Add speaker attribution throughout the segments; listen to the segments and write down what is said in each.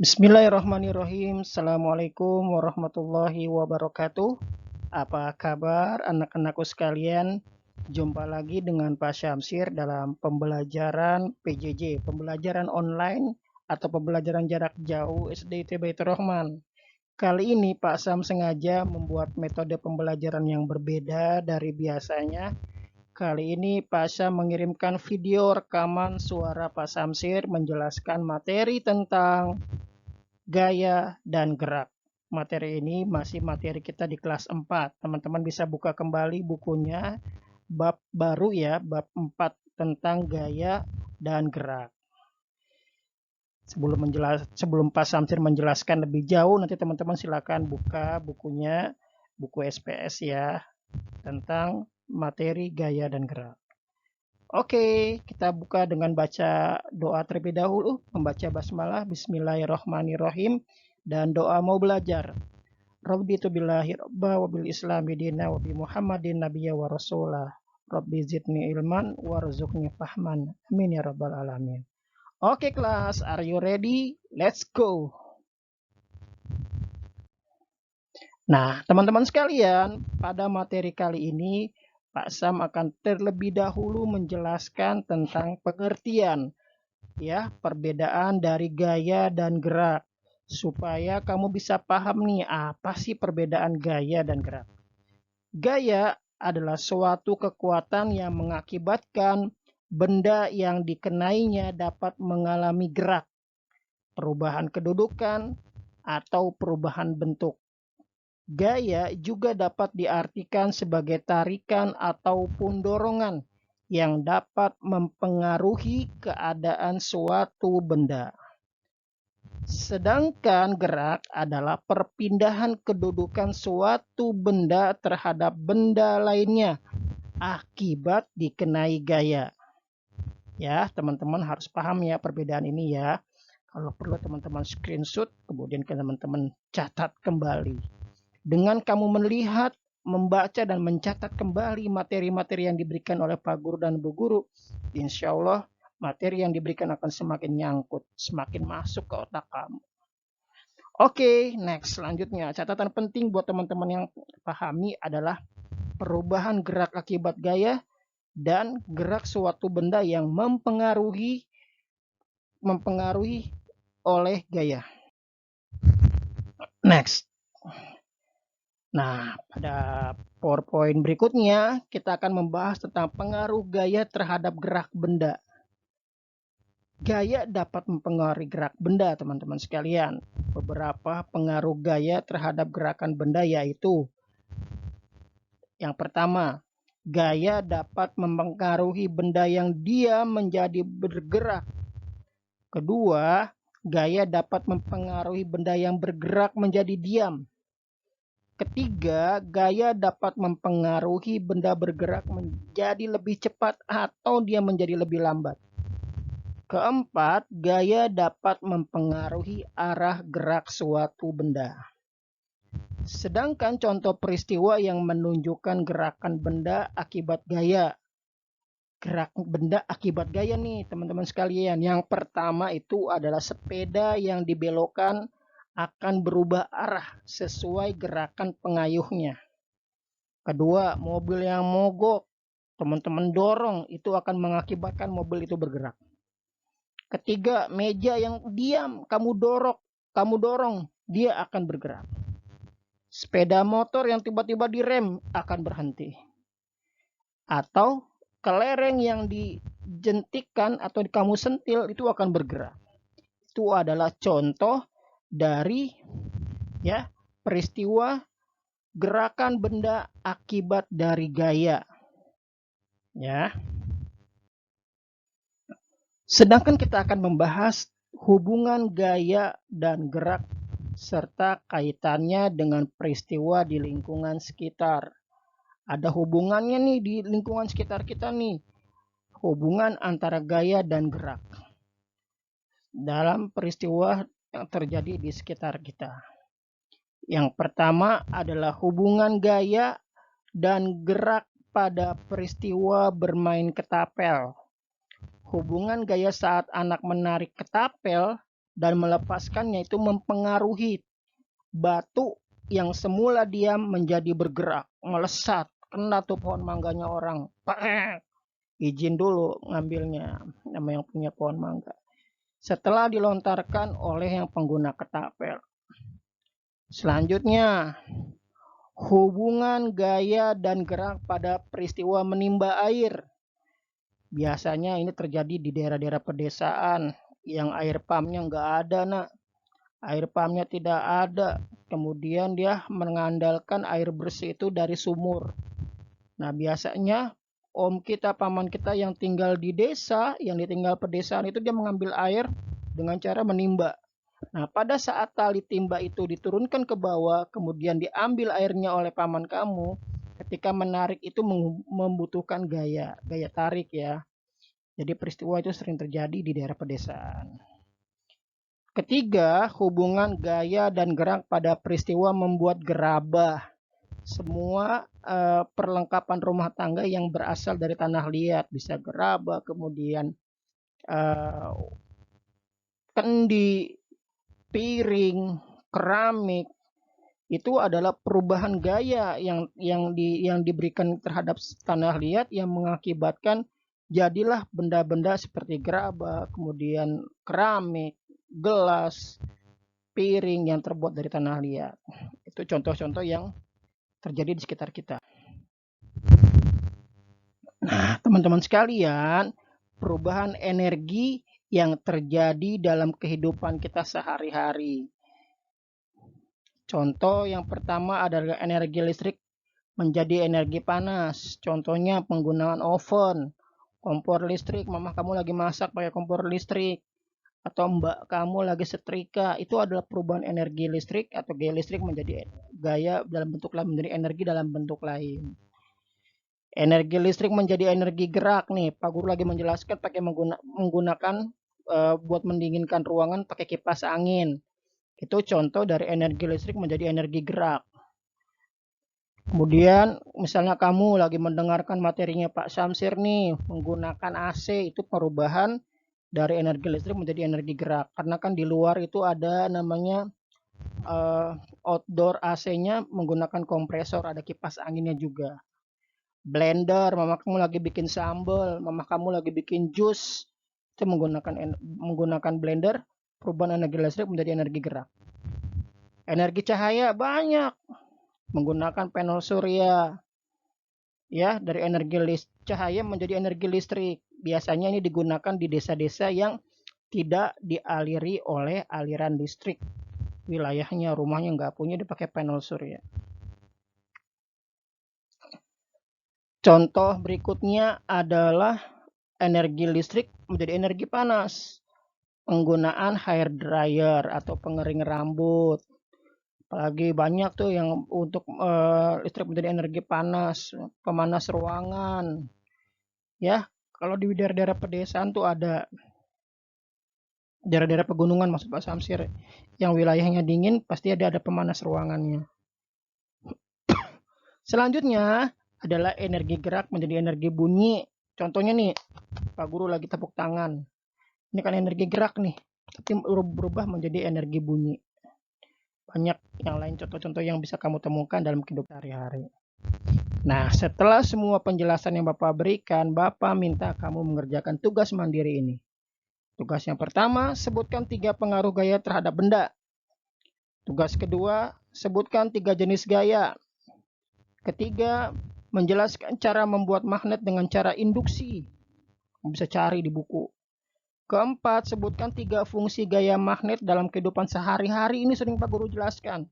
Speaker 1: Bismillahirrahmanirrahim. Assalamualaikum warahmatullahi wabarakatuh. Apa kabar anak-anakku sekalian? Jumpa lagi dengan Pak Syamsir dalam pembelajaran PJJ, pembelajaran online atau pembelajaran jarak jauh SD ITB Baitur Rahman. Kali ini Pak Sam sengaja membuat metode pembelajaran yang berbeda dari biasanya. Kali ini Pak Sam mengirimkan video rekaman suara Pak Samsir menjelaskan materi tentang gaya dan gerak. Materi ini masih materi kita di kelas 4. Teman-teman bisa buka kembali bukunya, bab baru ya, bab 4 tentang gaya dan gerak. Sebelum Pak Samsir menjelaskan lebih jauh, nanti teman-teman silakan buka bukunya, buku SPS ya, tentang materi gaya dan gerak. Oke, kita buka dengan baca doa terlebih dahulu, membaca basmalah, bismillahirrahmanirrahim, dan doa mau belajar. Rabbi tu billahi rabba wa bil islami dina wa bi muhammadin nabiyya wa rasulah. Rabbi zidni ilman warzuqni fahman. Amin ya rabbal alamin. Oke kelas, are you ready? Let's go. Nah, teman-teman sekalian, pada materi kali ini Pak Sam akan terlebih dahulu menjelaskan tentang pengertian ya, perbedaan dari gaya dan gerak supaya kamu bisa paham nih apa sih perbedaan gaya dan gerak. Gaya adalah suatu kekuatan yang mengakibatkan benda yang dikenainya dapat mengalami gerak, perubahan kedudukan, atau perubahan bentuk. Gaya juga dapat diartikan sebagai tarikan ataupun dorongan yang dapat mempengaruhi keadaan suatu benda. Sedangkan gerak adalah perpindahan kedudukan suatu benda terhadap benda lainnya akibat dikenai gaya. Ya, teman-teman harus paham ya perbedaan ini ya. Kalau perlu teman-teman screenshot, kemudian teman-teman catat kembali. Dengan kamu melihat, membaca, dan mencatat kembali materi-materi yang diberikan oleh Pak Guru dan Bu Guru, insya Allah materi yang diberikan akan semakin nyangkut, semakin masuk ke otak kamu. Oke, next. Selanjutnya, catatan penting buat teman-teman yang pahami adalah perubahan gerak akibat gaya dan gerak suatu benda yang mempengaruhi oleh gaya. Next. Nah, pada PowerPoint berikutnya kita akan membahas tentang pengaruh gaya terhadap gerak benda. Gaya dapat mempengaruhi gerak benda, teman-teman sekalian. Beberapa pengaruh gaya terhadap gerakan benda yaitu: yang pertama, gaya dapat mempengaruhi benda yang diam menjadi bergerak. Kedua, gaya dapat mempengaruhi benda yang bergerak menjadi diam. Ketiga, gaya dapat mempengaruhi benda bergerak menjadi lebih cepat atau dia menjadi lebih lambat. Keempat, gaya dapat mempengaruhi arah gerak suatu benda. Sedangkan contoh peristiwa yang menunjukkan gerakan benda akibat gaya. Gerak benda akibat gaya nih teman-teman sekalian. Yang pertama itu adalah sepeda yang dibelokkan akan berubah arah sesuai gerakan pengayuhnya. Kedua, mobil yang mogok, teman-teman dorong, itu akan mengakibatkan mobil itu bergerak. Ketiga, meja yang diam, kamu dorong, dia akan bergerak. Sepeda motor yang tiba-tiba direm akan berhenti. Atau kelereng yang dijentikkan atau kamu sentil itu akan bergerak. Itu adalah contoh dari ya peristiwa gerakan benda akibat dari gaya. Ya. Sedangkan kita akan membahas hubungan gaya dan gerak serta kaitannya dengan peristiwa di lingkungan sekitar. Ada hubungannya nih di lingkungan sekitar kita nih. Hubungan antara gaya dan gerak dalam peristiwa yang terjadi di sekitar kita. Yang pertama adalah hubungan gaya dan gerak pada peristiwa bermain ketapel. Hubungan gaya saat anak menarik ketapel dan melepaskannya itu mempengaruhi batu yang semula diam menjadi bergerak, melesat. Kena tuh pohon mangganya orang. Izin dulu ngambilnya sama yang punya pohon mangga. Setelah dilontarkan oleh yang pengguna ketapel. Selanjutnya, hubungan gaya dan gerak pada peristiwa menimba air. Biasanya ini terjadi di daerah-daerah pedesaan yang air pumpnya nggak ada, nak. Air pumpnya tidak ada. Kemudian dia mengandalkan air bersih itu dari sumur. Nah, biasanya om kita, paman kita yang tinggal di desa, yang ditinggal pedesaan itu dia mengambil air dengan cara menimba. Nah, pada saat tali timba itu diturunkan ke bawah, kemudian diambil airnya oleh paman kamu, ketika menarik itu membutuhkan gaya tarik ya. Jadi peristiwa itu sering terjadi di daerah pedesaan. Ketiga, hubungan gaya dan gerak pada peristiwa membuat gerabah. Semua perlengkapan rumah tangga yang berasal dari tanah liat, bisa gerabah, kemudian kendi, piring, keramik, itu adalah perubahan gaya yang diberikan terhadap tanah liat yang mengakibatkan jadilah benda-benda seperti gerabah, kemudian keramik, gelas, piring yang terbuat dari tanah liat. Itu contoh-contoh yang terjadi di sekitar kita. Nah, teman-teman sekalian, perubahan energi yang terjadi dalam kehidupan kita sehari-hari. Contoh yang pertama adalah energi listrik menjadi energi panas. Contohnya penggunaan oven, kompor listrik. Mama kamu lagi masak pakai kompor listrik. Atau mbak kamu lagi setrika. Itu adalah perubahan energi listrik atau gaya listrik menjadi gaya dalam bentuk lain, menjadi energi dalam bentuk lain. Energi listrik menjadi energi gerak nih. Pak Guru lagi menjelaskan pakai menggunakan buat mendinginkan ruangan pakai kipas angin. Itu contoh dari energi listrik menjadi energi gerak. Kemudian misalnya kamu lagi mendengarkan materinya Pak Samsir nih, menggunakan AC, itu perubahan dari energi listrik menjadi energi gerak. Karena kan di luar itu ada namanya outdoor AC-nya menggunakan kompresor, ada kipas anginnya juga. Blender, mama kamu lagi bikin sambal, mama kamu lagi bikin jus, itu menggunakan blender, perubahan energi listrik menjadi energi gerak. Energi cahaya banyak, menggunakan panel surya, ya, dari energi cahaya menjadi energi listrik. Biasanya ini digunakan di desa-desa yang tidak dialiri oleh aliran listrik. Wilayahnya, rumahnya nggak punya, dipakai panel surya. Contoh berikutnya adalah energi listrik menjadi energi panas. Penggunaan hair dryer atau pengering rambut. Apalagi banyak tuh yang untuk listrik menjadi energi panas, pemanas ruangan. Ya, kalau di daerah-daerah pedesaan tuh ada daerah-daerah pegunungan, maksud Pak Samsir, yang wilayahnya dingin pasti ada pemanas ruangannya. Selanjutnya adalah energi gerak menjadi energi bunyi. Contohnya nih, Pak Guru lagi tepuk tangan. Ini kan energi gerak nih, tapi berubah menjadi energi bunyi. Banyak yang lain contoh-contoh yang bisa kamu temukan dalam kehidupan sehari-hari. Nah, setelah semua penjelasan yang Bapak berikan, Bapak minta kamu mengerjakan tugas mandiri ini. Tugas yang pertama, sebutkan 3 pengaruh gaya terhadap benda. Tugas kedua, sebutkan 3 jenis gaya. Ketiga, menjelaskan cara membuat magnet dengan cara induksi. Kamu bisa cari di buku. Keempat, sebutkan 3 fungsi gaya magnet dalam kehidupan sehari-hari. Ini sering Pak Guru jelaskan.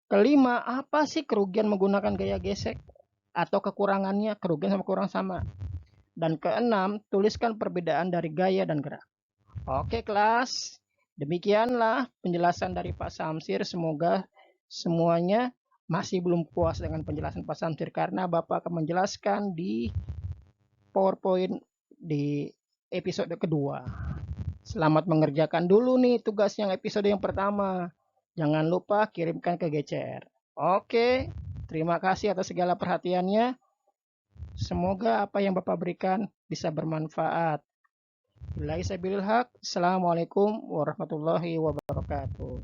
Speaker 1: Kelima, apa sih kerugian menggunakan gaya gesek? Atau kekurangannya, kerugian sama kurang sama. Dan keenam, tuliskan perbedaan dari gaya dan gerak. Oke kelas, demikianlah penjelasan dari Pak Samsir. Semoga semuanya masih belum puas dengan penjelasan Pak Samsir, karena Bapak akan menjelaskan di PowerPoint di episode kedua. Selamat mengerjakan dulu nih tugas yang episode yang pertama. Jangan lupa kirimkan ke GCR. Oke, terima kasih atas segala perhatiannya. Semoga apa yang Bapak berikan bisa bermanfaat. Billahi sabilil haq. Assalamualaikum warahmatullahi wabarakatuh.